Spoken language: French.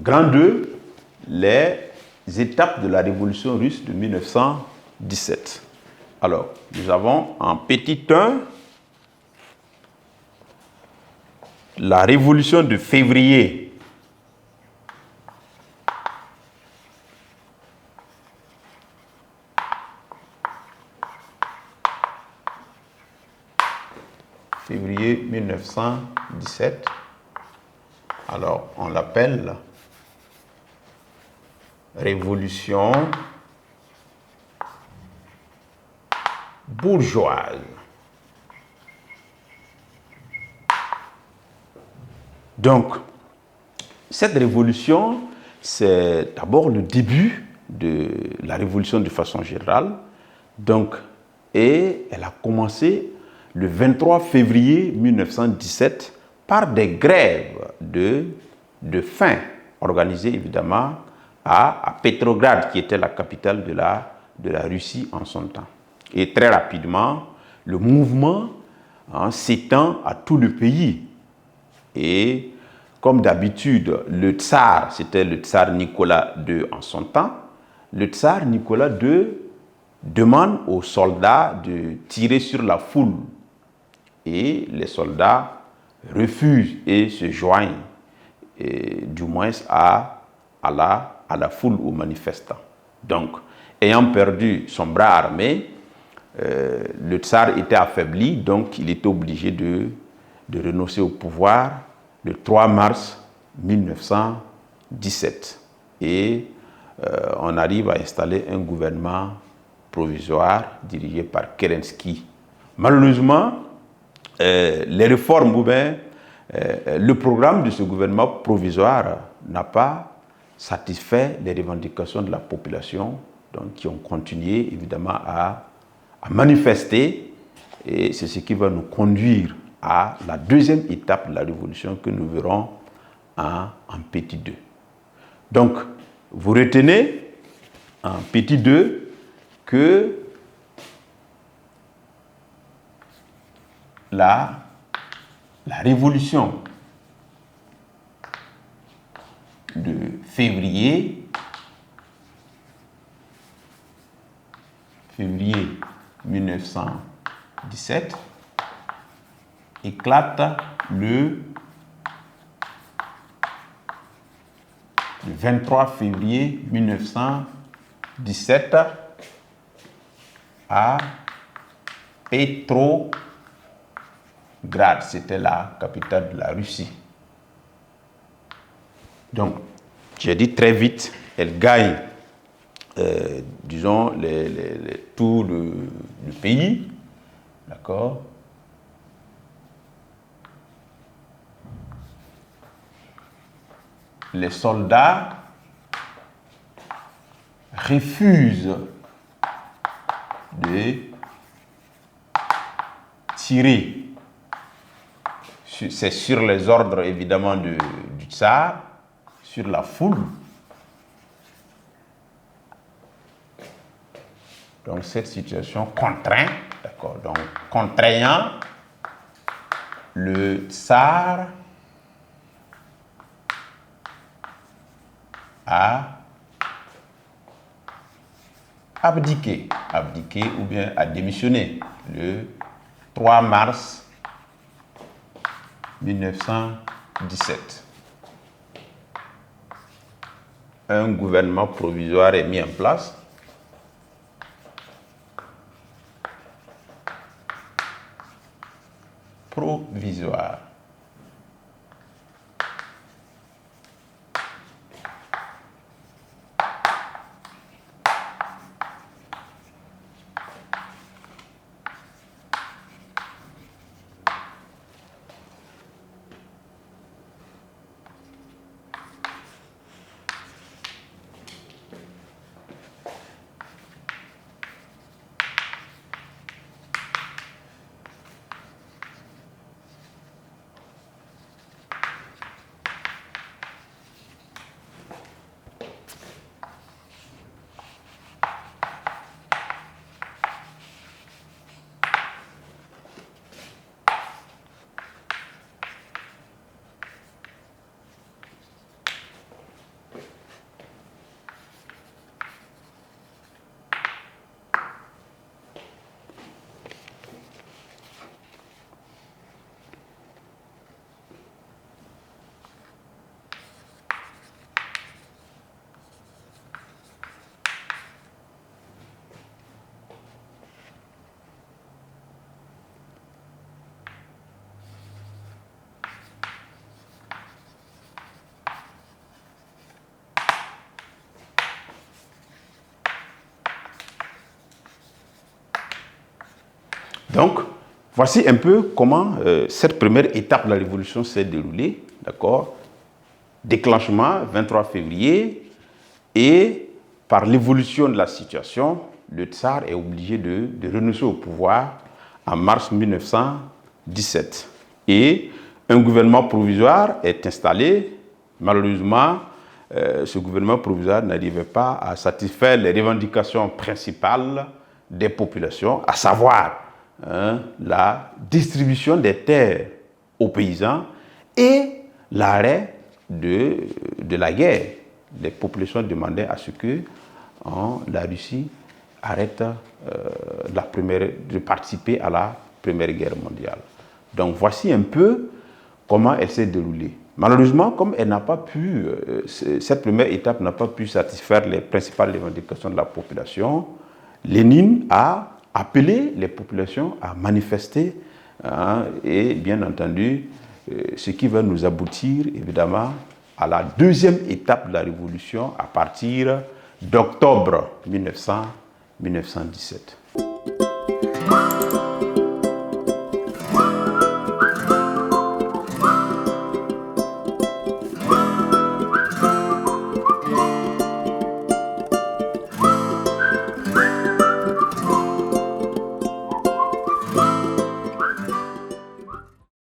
grand 2, les étapes de la révolution russe de 1917. Alors, nous avons en petit 1 la révolution de février. Février 1917. Alors, on l'appelle révolution bourgeoise. Donc, cette révolution, c'est d'abord le début de la révolution de façon générale. Donc, et elle a commencé le 23 février 1917 par des grèves de faim organisées évidemment à Petrograd, qui était la capitale de la Russie en son temps. Et très rapidement, le mouvement s'étend à tout le pays. Et comme d'habitude, le tsar, c'était le tsar Nicolas II en son temps, le tsar Nicolas II demande aux soldats de tirer sur la foule. Et les soldats refusent et se joignent, et du moins à la foule, aux manifestants. Donc, ayant perdu son bras armé, le tsar était affaibli, donc il était obligé de renoncer au pouvoir le 3 mars 1917. Et on arrive à installer un gouvernement provisoire dirigé par Kerensky. Malheureusement, les réformes ou bien le programme de ce gouvernement provisoire n'a pas satisfait les revendications de la population, donc qui ont continué évidemment à manifester, et c'est ce qui va nous conduire à la deuxième étape de la révolution que nous verrons en petit 2. Donc, vous retenez en petit 2 que la révolution de février 1917 éclate le 23 février 1917 à Petrograd, c'était la capitale de la Russie. Donc, j'ai dit très vite, elle gagne, disons, tout le pays, d'accord? Les soldats refusent de tirer. C'est sur les ordres évidemment du tsar, sur la foule. Donc cette situation contraint, d'accord, donc contraignant le tsar à abdiquer ou bien à démissionner le 3 mars 1917. Un gouvernement provisoire est mis en place. Provisoire. Donc, voici un peu comment cette première étape de la révolution s'est déroulée. D'accord? Déclenchement, 23 février, et par l'évolution de la situation, le tsar est obligé de renoncer au pouvoir en mars 1917. Et un gouvernement provisoire est installé. Malheureusement, ce gouvernement provisoire n'arrivait pas à satisfaire les revendications principales des populations, à savoir la distribution des terres aux paysans et l'arrêt de la guerre. Les populations demandaient à ce que la Russie arrête de participer à la Première Guerre mondiale. Donc voici un peu comment elle s'est déroulée. Malheureusement, comme elle n'a pas pu, cette première étape n'a pas pu satisfaire les principales revendications de la population, Lénine a appelé les populations à manifester et bien entendu, ce qui va nous aboutir évidemment à la deuxième étape de la révolution à partir d'octobre 1917.